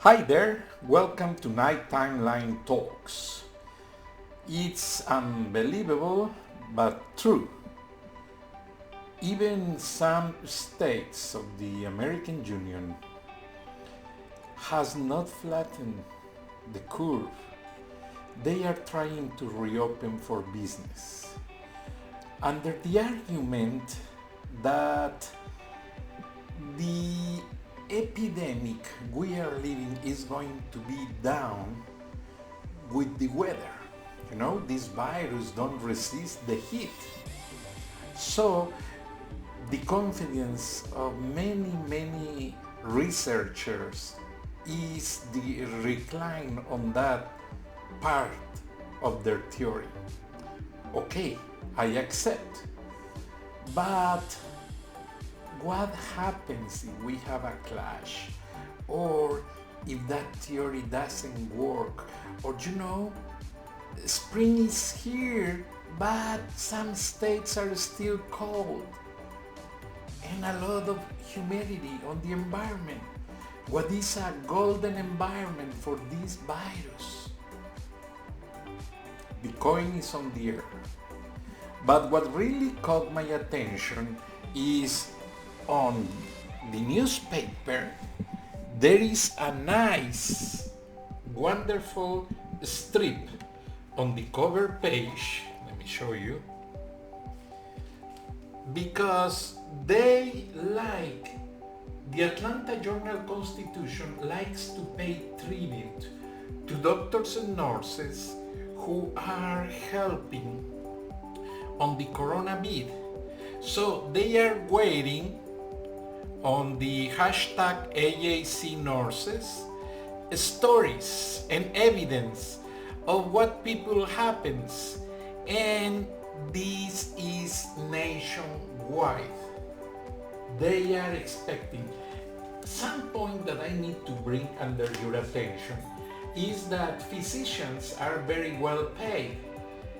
Hi there, welcome to Night Timeline Talks. It's unbelievable but true. Even some states of the American Union has not flattened the curve. They are trying to reopen for business under the argument that the epidemic we are living is going to be down with the weather. This virus don't resist the heat. So the confidence of many researchers is the recline on that part of their theory. Okay, I accept. But what happens if we have a clash? Or if that theory doesn't work? Or spring is here, but some states are still cold and a lot of humidity on the environment. What is a golden environment for this virus? The coin is on the air. But what really caught my attention is on the newspaper, there is a nice, wonderful strip on the cover page. Let me show you. Because they the Atlanta Journal-Constitution likes to pay tribute to doctors and nurses who are helping on the coronavirus. So they are waiting on the hashtag AAC nurses stories and evidence of what people happens, and this is nationwide. They are expecting. Some point that I need to bring under your attention is that physicians are very well paid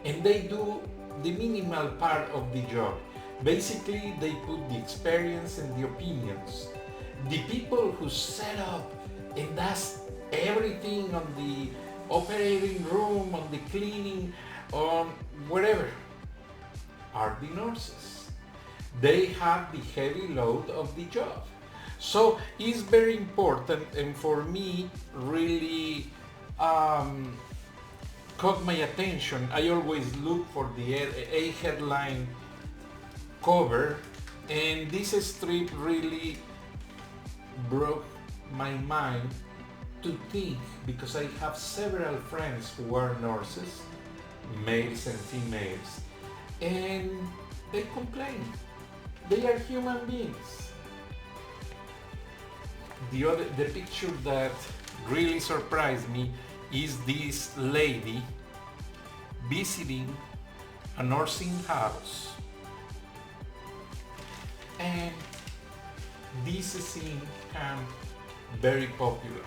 and they do the minimal part of the job. Basically, they put the experience and the opinions. The people who set up and does everything on the operating room, on the cleaning, on wherever, are the nurses. They have the heavy load of the job. So it's very important, and for me, really caught my attention. I always look for the A headline cover, and this strip really broke my mind to think, because I have several friends who are nurses, males and females, and they complain. They are human beings. The picture that really surprised me is this lady visiting a nursing house, and this scene became very popular.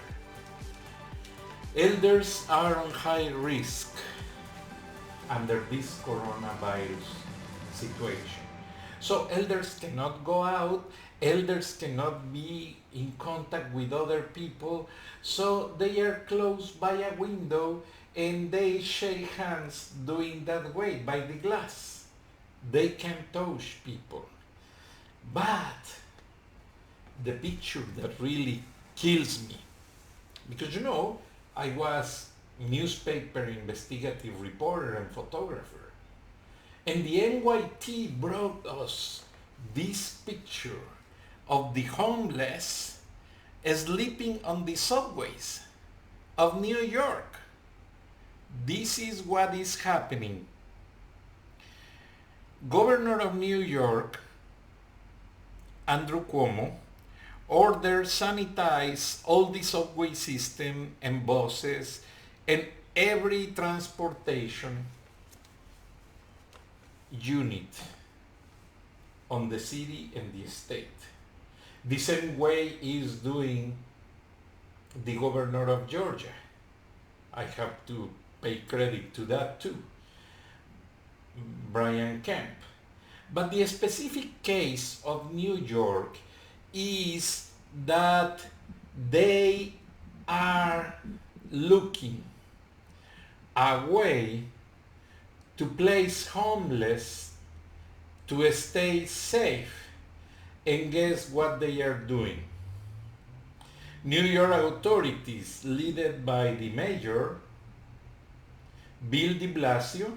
Elders are on high risk under this coronavirus situation. So elders cannot go out, elders cannot be in contact with other people, so they are close by a window and they shake hands doing that way by the glass. They can touch people. But the picture that really kills me, because I was newspaper investigative reporter and photographer, and the NYT brought us this picture of the homeless sleeping on the subways of New York. This is what is happening. Governor of New York, Andrew Cuomo, ordered sanitize all the subway system and buses and every transportation unit on the city and the state. The same way is doing the governor of Georgia. I have to pay credit to that too, Brian Kemp. But the specific case of New York is that they are looking a way to place homeless to stay safe. And guess what they are doing? New York authorities, led by the mayor, Bill de Blasio,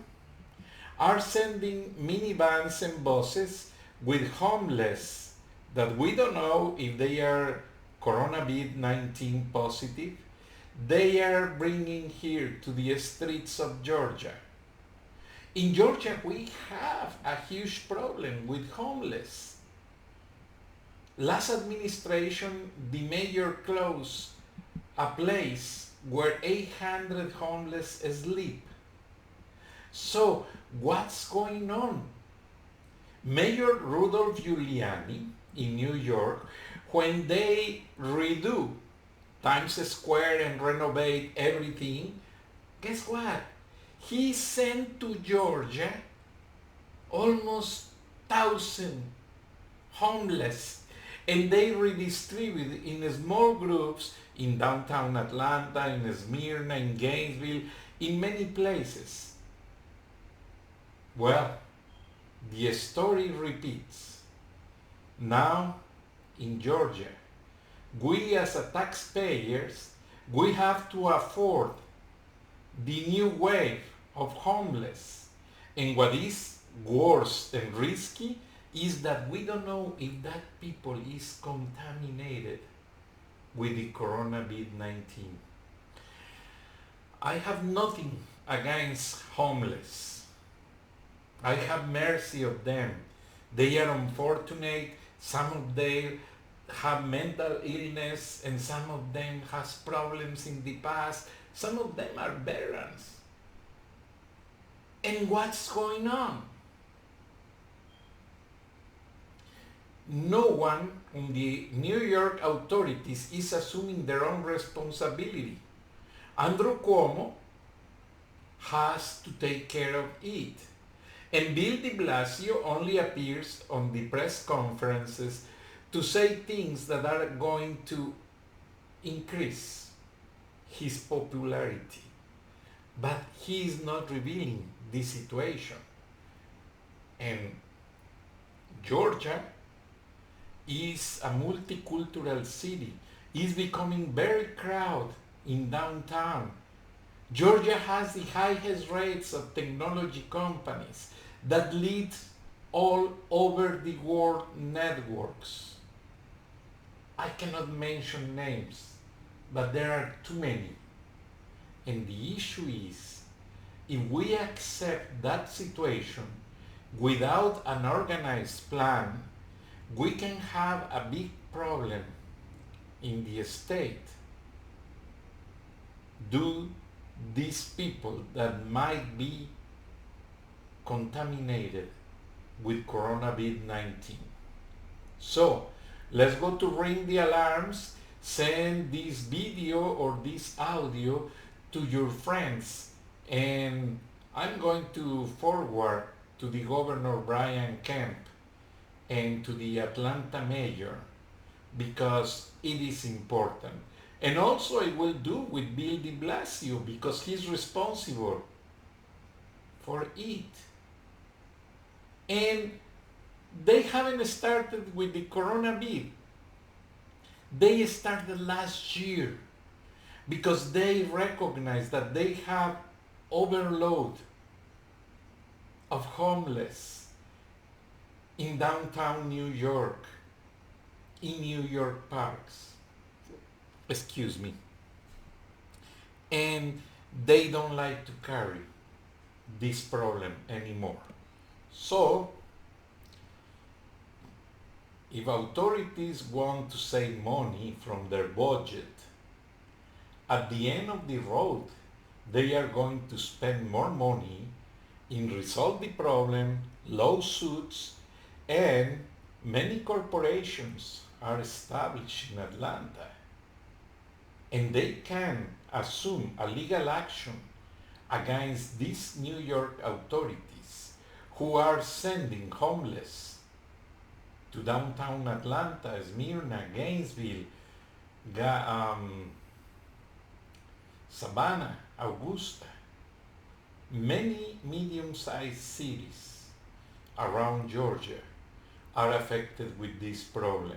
are sending minivans and buses with homeless that we don't know if they are COVID-19 positive. They are bringing here to the streets of Georgia. In Georgia, we have a huge problem with homeless. Last administration, the mayor closed a place where 800 homeless sleep. So what's going on? Mayor Rudolph Giuliani in New York, when they redo Times Square and renovate everything, guess what? He sent to Georgia almost 1,000 homeless, and they redistributed in small groups in downtown Atlanta, in Smyrna, in Gainesville, in many places. Well, the story repeats. Now, in Georgia, we as a taxpayers, we have to afford the new wave of homeless. And what is worse and risky is that we don't know if that people is contaminated with the COVID-19. I have nothing against homeless. I have mercy of them. They are unfortunate. Some of them have mental illness and some of them has problems in the past. Some of them are veterans. And what's going on? No one on the New York authorities is assuming their own responsibility. Andrew Cuomo has to take care of it. And Bill de Blasio only appears on the press conferences to say things that are going to increase his popularity. But he is not revealing the situation. And Georgia is a multicultural city. It's becoming very crowded in downtown. Georgia has the highest rates of technology companies that lead all over the world networks. I cannot mention names, but there are too many. And the issue is, if we accept that situation without an organized plan, we can have a big problem in the state. Do these people that might be contaminated with COVID-19. So let's go to ring the alarms, send this video or this audio to your friends, and I'm going to forward to the Governor Brian Kemp and to the Atlanta mayor because it is important. And also I will do with Bill de Blasio because he's responsible for it. And they haven't started with the coronavirus. They started last year because they recognize that they have overload of homeless in downtown New York, in New York parks. Excuse me. And they don't like to carry this problem anymore. So, if authorities want to save money from their budget, at the end of the road, they are going to spend more money in resolve the problem, lawsuits, and many corporations are established in Atlanta. And they can assume a legal action against these New York authorities who are sending homeless to downtown Atlanta, Smyrna, Gainesville, Savannah, Augusta, many medium-sized cities around Georgia are affected with this problem.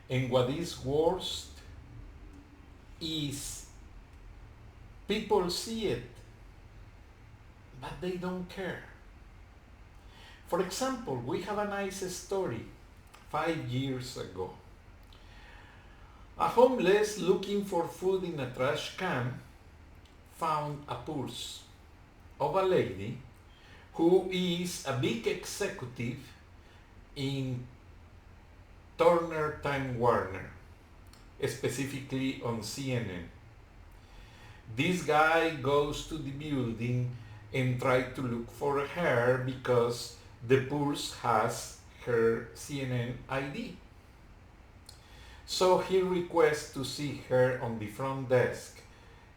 And what is worst is people see it, but they don't care. For example, we have a nice story 5 years ago. A homeless looking for food in a trash can found a purse of a lady who is a big executive in Turner Time Warner, specifically on CNN. This guy goes to the building and tries to look for her because the purse has her CNN ID. So he requests to see her on the front desk,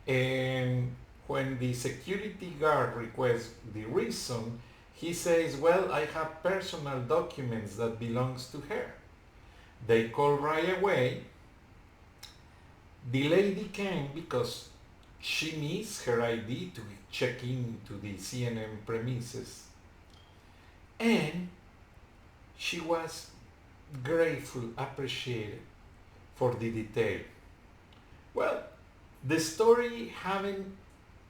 and when the security guard requests the reason, he says, well, I have personal documents that belongs to her. They call right away. The lady came because she needs her ID to check in to the CNN premises. And she was grateful, appreciated for the detail. Well, the story haven't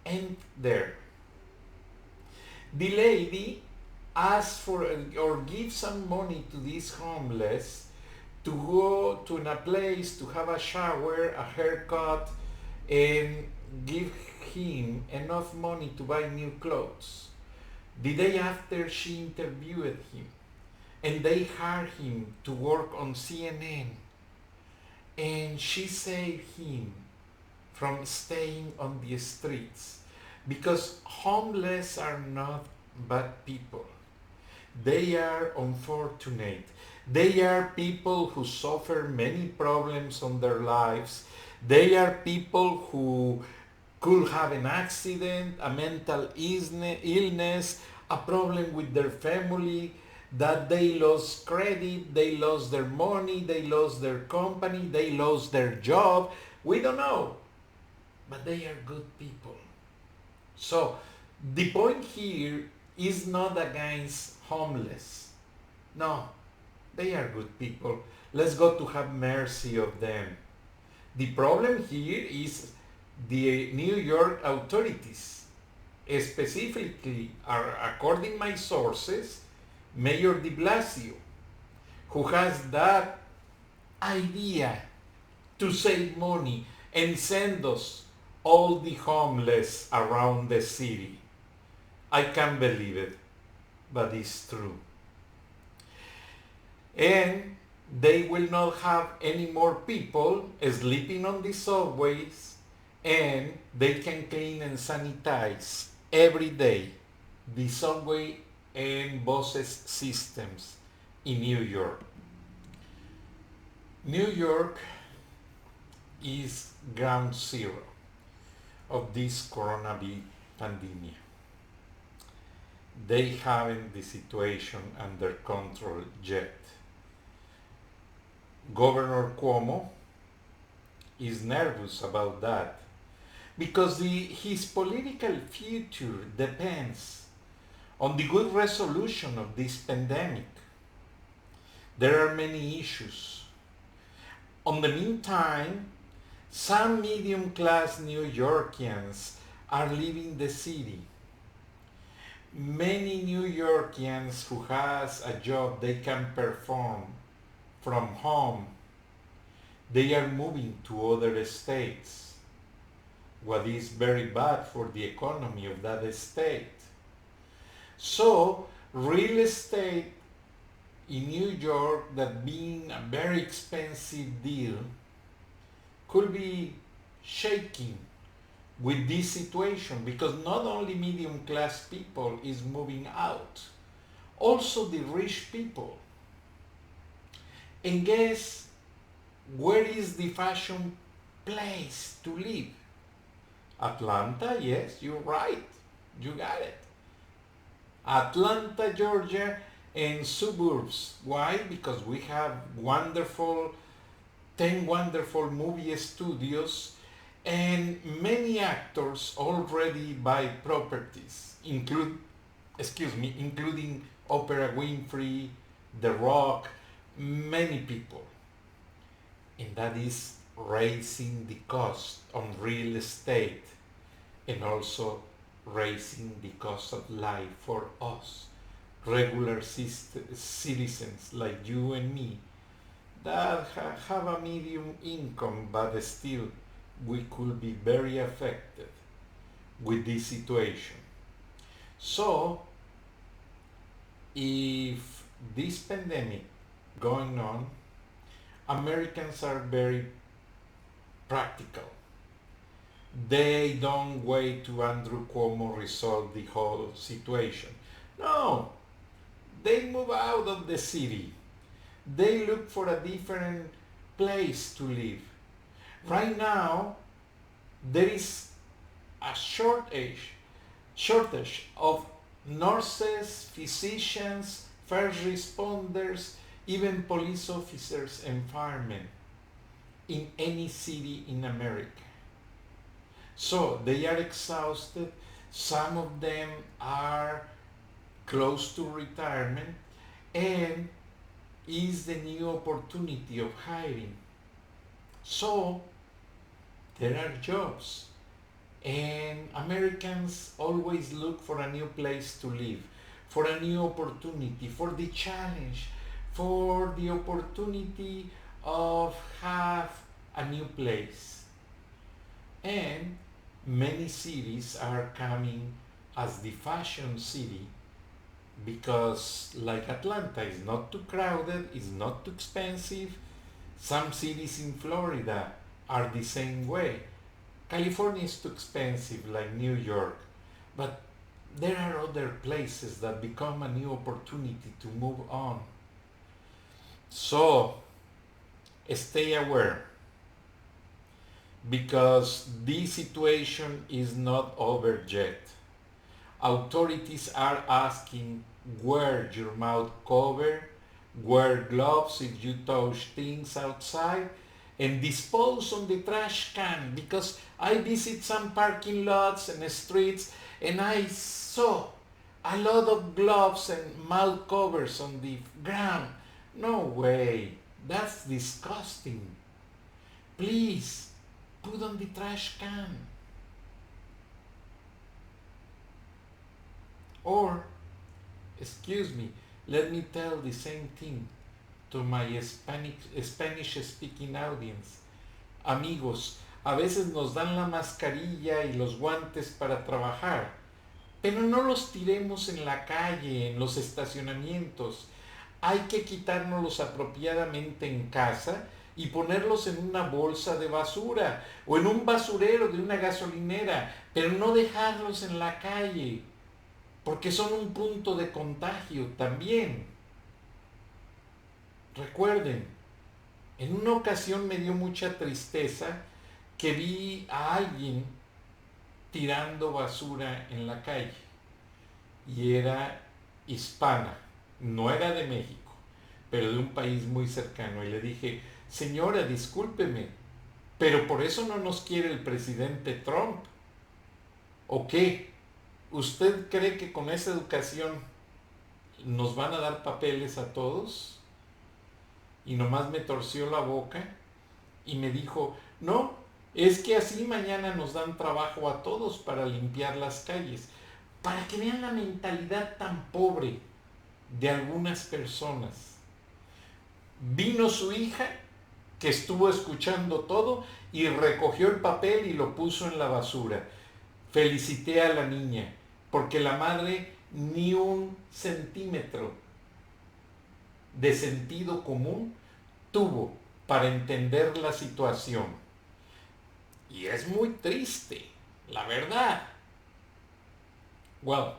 ended there. The lady asked for or give some money to this homeless to go to a place to have a shower, a haircut, and give him enough money to buy new clothes. The day after, she interviewed him, and they hired him to work on CNN, and she saved him from staying on the streets, because homeless are not bad people. They are unfortunate. They are people who suffer many problems on their lives. They are people who could have an accident, a mental illness, a problem with their family, that they lost credit, they lost their money, they lost their company, they lost their job. We don't know. But they are good people. So the point here is not against homeless. No, they are good people. Let's go to have mercy of them. The problem here is the New York authorities, specifically, are, according to my sources, Mayor de Blasio, who has that idea to save money and send us all the homeless around the city. I can't believe it, but it's true. And they will not have any more people sleeping on the subways, and they can clean and sanitize every day the subway and buses systems in New York. New York is ground zero of this coronavirus pandemic. They haven't the situation under control yet. Governor Cuomo is nervous about that because his political future depends on the good resolution of this pandemic. There are many issues. On the meantime, some medium-class New Yorkers are leaving the city. Many New Yorkers who has a job they can perform from home, they are moving to other states, what is very bad for the economy of that state. So real estate in New York, that being a very expensive deal, could be shaking with this situation, because not only medium class people is moving out, also the rich people. And guess where is the fashion place to live? Atlanta, yes, you're right, you got it. Atlanta, Georgia, and suburbs. Why? Because we have 10 wonderful movie studios, And many actors already buy properties, including Oprah Winfrey, The Rock, many people. And that is raising the cost on real estate and also raising the cost of life for us, regular citizens like you and me, that have a medium income, but still we could be very affected with this situation. So, if this pandemic going on, Americans are very practical. They don't wait to Andrew Cuomo resolve the whole situation. No, they move out of the city. They look for a different place to live. Right now, there is a shortage of nurses, physicians, first responders, even police officers and firemen in any city in America. So they are exhausted. Some of them are close to retirement, and is the new opportunity of hiring. So there are jobs, and Americans always look for a new place to live, for a new opportunity, for the challenge, for the opportunity of have a new place. And many cities are coming as the fashion city because, like Atlanta, is not too crowded, is not too expensive. Some cities in Florida are the same way. California is too expensive, like New York, but there are other places that become a new opportunity to move on. So stay aware, because this situation is not over yet. Authorities are asking, wear your mouth cover, wear gloves if you touch things outside, and dispose on the trash can, because I visit some parking lots and streets and I saw a lot of gloves and mouth covers on the ground. No way, that's disgusting. Please put on the trash can. Or, excuse me, let me tell the same thing to my Spanish-speaking audience. Amigos, a veces nos dan la mascarilla y los guantes para trabajar, pero no los tiremos en la calle, en los estacionamientos. Hay que quitárnoslos apropiadamente en casa y ponerlos en una bolsa de basura o en un basurero de una gasolinera, pero no dejarlos en la calle, porque son un punto de contagio también. Recuerden, en una ocasión me dio mucha tristeza que vi a alguien tirando basura en la calle y era hispana, no era de México, pero de un país muy cercano, y le dije, señora, discúlpeme, pero por eso no nos quiere el presidente Trump, ¿o qué? ¿Usted cree que con esa educación nos van a dar papeles a todos? Y nomás me torció la boca y me dijo, no, es que así mañana nos dan trabajo a todos para limpiar las calles. Para que vean la mentalidad tan pobre de algunas personas. Vino su hija, que estuvo escuchando todo, y recogió el papel y lo puso en la basura. Felicité a la niña, porque la madre ni un centímetro de sentido común tuvo para entender la situación. Y es muy triste, la verdad. Well,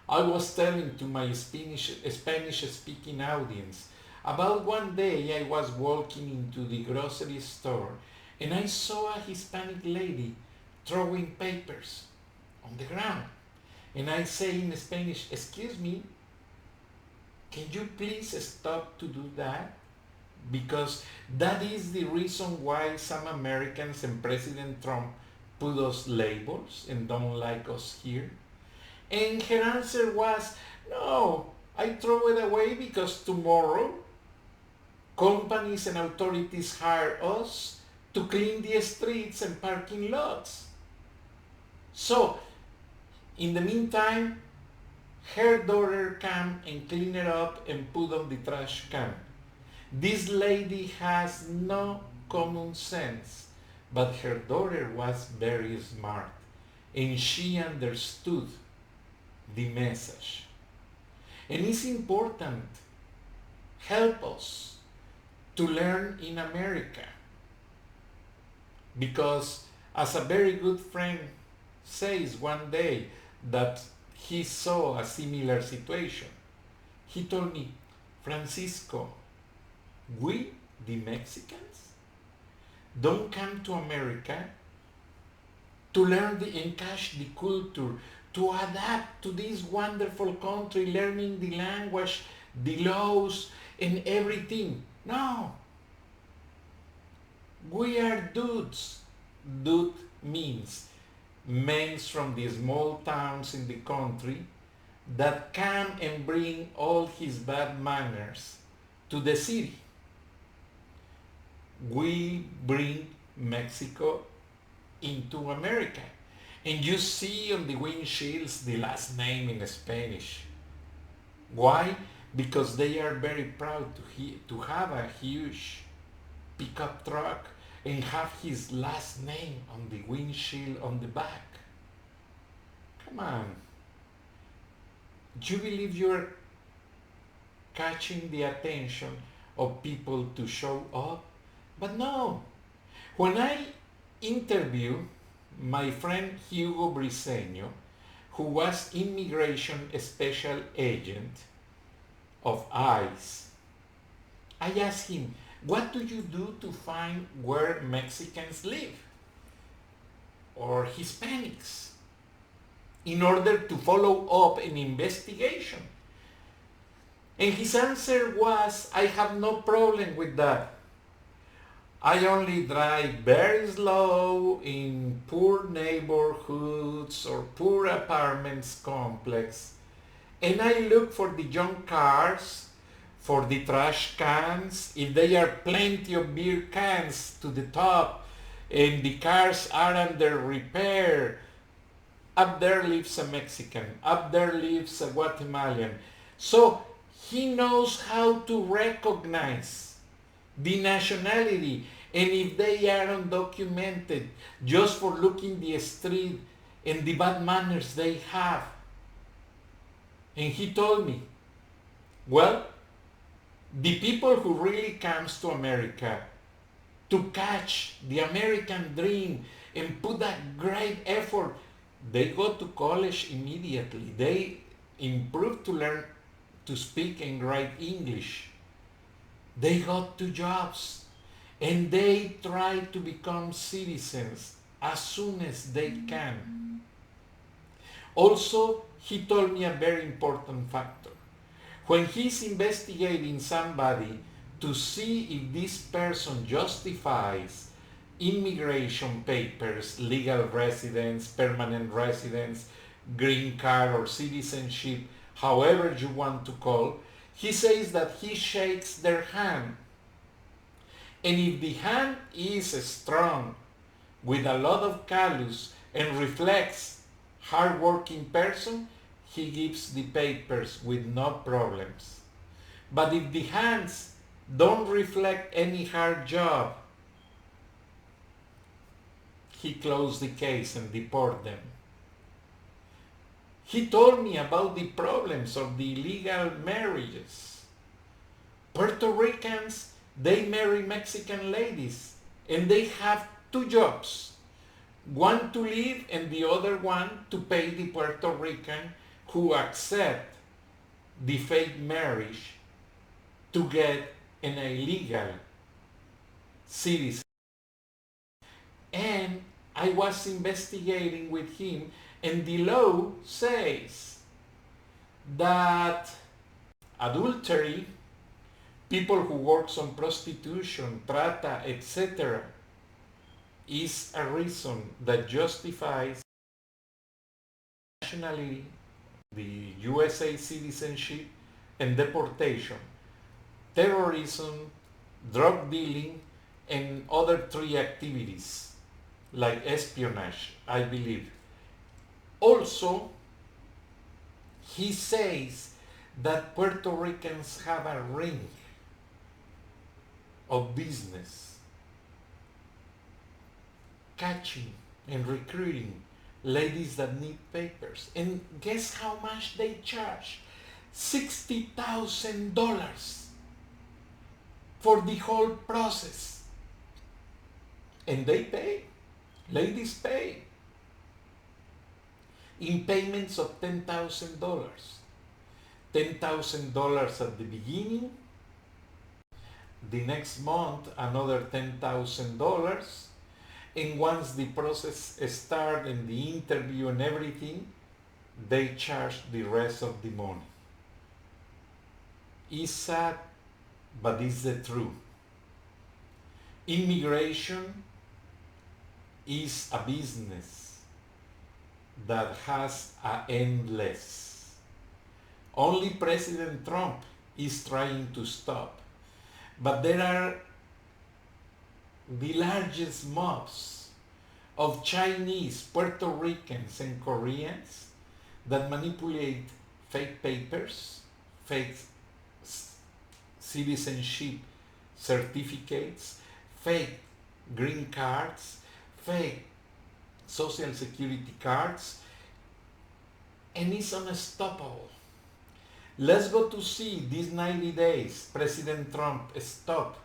I was telling to my Spanish-speaking audience about one day I was walking into the grocery store and I saw a Hispanic lady throwing papers on the ground. And I say in Spanish, excuse me, can you please stop to do that? Because that is the reason why some Americans and President Trump put us labels and don't like us here? And her answer was, no, I throw it away because tomorrow companies and authorities hire us to clean the streets and parking lots. So, in the meantime, her daughter came and clean it up and put on the trash can. This lady has no common sense, but her daughter was very smart and she understood the message. And it's important, help us to learn in America, because as a very good friend says one day that he saw a similar situation, he told me, Francisco, we, the Mexicans, don't come to America to learn and catch the culture, to adapt to this wonderful country, learning the language, the laws, and everything. No. We are dudes. Dude means men from the small towns in the country that come and bring all his bad manners to the city. We bring Mexico into America. And you see on the windshields the last name in Spanish. Why? Because they are very proud to have a huge pickup truck and have his last name on the windshield on the back. Come on. Do you believe you're catching the attention of people to show up? But no. When I interview my friend Hugo Briseño, who was immigration special agent of ICE, I asked him, what do you do to find where Mexicans live or Hispanics in order to follow up an investigation? And his answer was, I have no problem with that. I only drive very slow in poor neighborhoods or poor apartments complex, and I look for the junk cars, for the trash cans. If there are plenty of beer cans to the top and the cars are under repair, up there lives a Mexican, up there lives a Guatemalan. So he knows how to recognize the nationality, and if they are undocumented, just for looking the street and the bad manners they have. And he told me, well, the people who really comes to America to catch the American dream and put that great effort, they go to college immediately. They improve to learn to speak and write English. They got to jobs and they try to become citizens as soon as they can. Also, he told me a very important factor. When he's investigating somebody to see if this person justifies immigration papers, legal residence, permanent residence, green card or citizenship, however you want to call, he says that he shakes their hand. And if the hand is strong, with a lot of callus and reflects hard-working person, he gives the papers with no problems. But if the hands don't reflect any hard job, he closed the case and deport them. He told me about the problems of the illegal marriages. Puerto Ricans, they marry Mexican ladies and they have two jobs. One to live and the other one to pay the Puerto Rican who accept the fake marriage to get an illegal citizen. And I was investigating with him, and the law says that adultery, people who works on prostitution, trata, etc., is a reason that justifies nationally the USA citizenship and deportation, terrorism, drug dealing, and other three activities like espionage, I believe. Also, he says that Puerto Ricans have a ring of business catching and recruiting ladies that need papers. And guess how much they charge? $60,000 for the whole process. And they pay. Ladies pay. In payments of $10,000. $10,000 at the beginning. The next month, another $10,000. And once the process starts and the interview and everything, they charge the rest of the money. It's sad, but it's the truth. Immigration is a business that has an endless. Only President Trump is trying to stop. But there are the largest mobs of Chinese, Puerto Ricans, and Koreans that manipulate fake papers, fake citizenship certificates, fake green cards, fake social security cards, and it's unstoppable. Let's go to see these 90 days President Trump stopped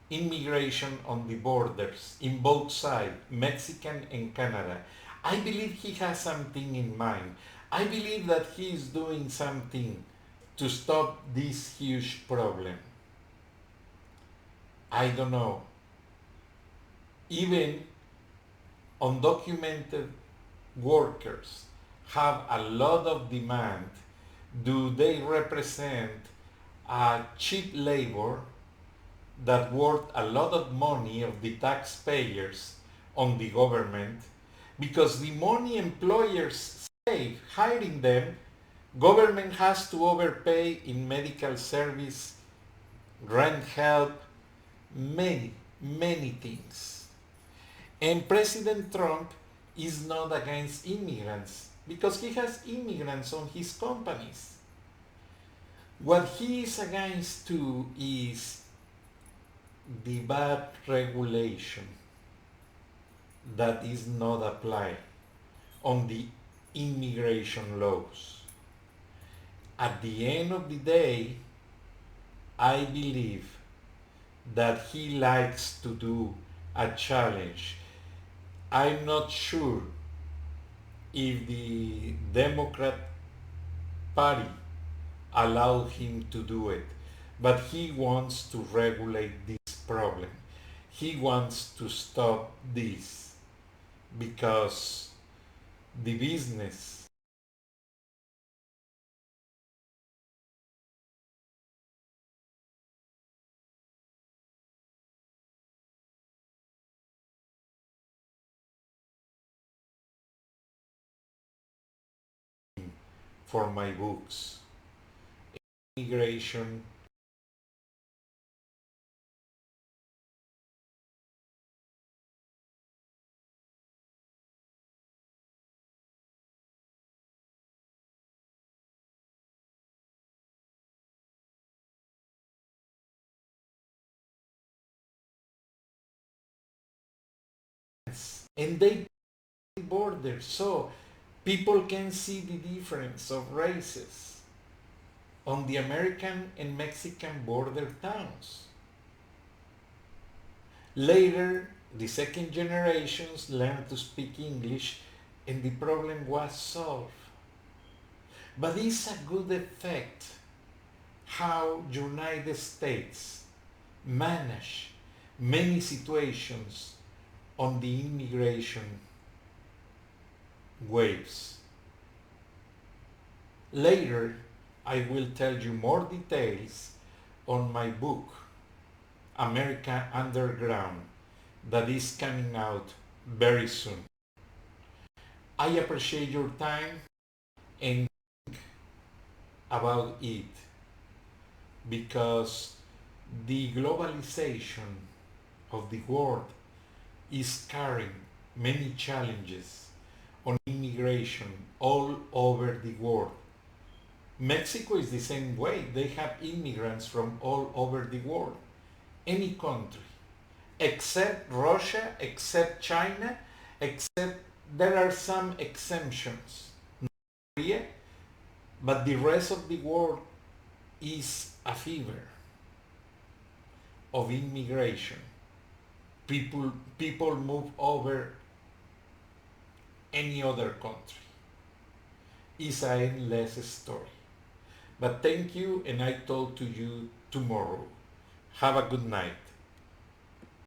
immigration on the borders in both sides, Mexican and Canada. I believe he has something in mind. I believe that he is doing something to stop this huge problem. I don't know. Even undocumented workers have a lot of demand. Do they represent a cheap labor that worth a lot of money of the taxpayers on the government? Because the money employers save hiring them, government has to overpay in medical service, rent help, many things. And President Trump is not against immigrants because he has immigrants on his companies. What he is against too is the bad regulation that is not applied on the immigration laws. At the end of the day, I believe that he likes to do a challenge. I'm not sure if the Democrat Party allow him to do it, but he wants to regulate this problem. He wants to stop this because the business for my books, immigration, and they border so people can see the difference of races on the American and Mexican border towns. Later, the second generations learned to speak English and the problem was solved. But it's a good effect how United States manage many situations on the immigration waves. Later, I will tell you more details on my book, America Underground, that is coming out very soon. I appreciate your time and think about it because the globalization of the world is carrying many challenges on immigration all over the world. Mexico is the same way. They have immigrants from all over the world, any country, except Russia, except China, except there are some exemptions, Korea, but the rest of the world is a fever of immigration. People move over any other country. It's an endless story. But thank you, and I talk to you tomorrow. Have a good night.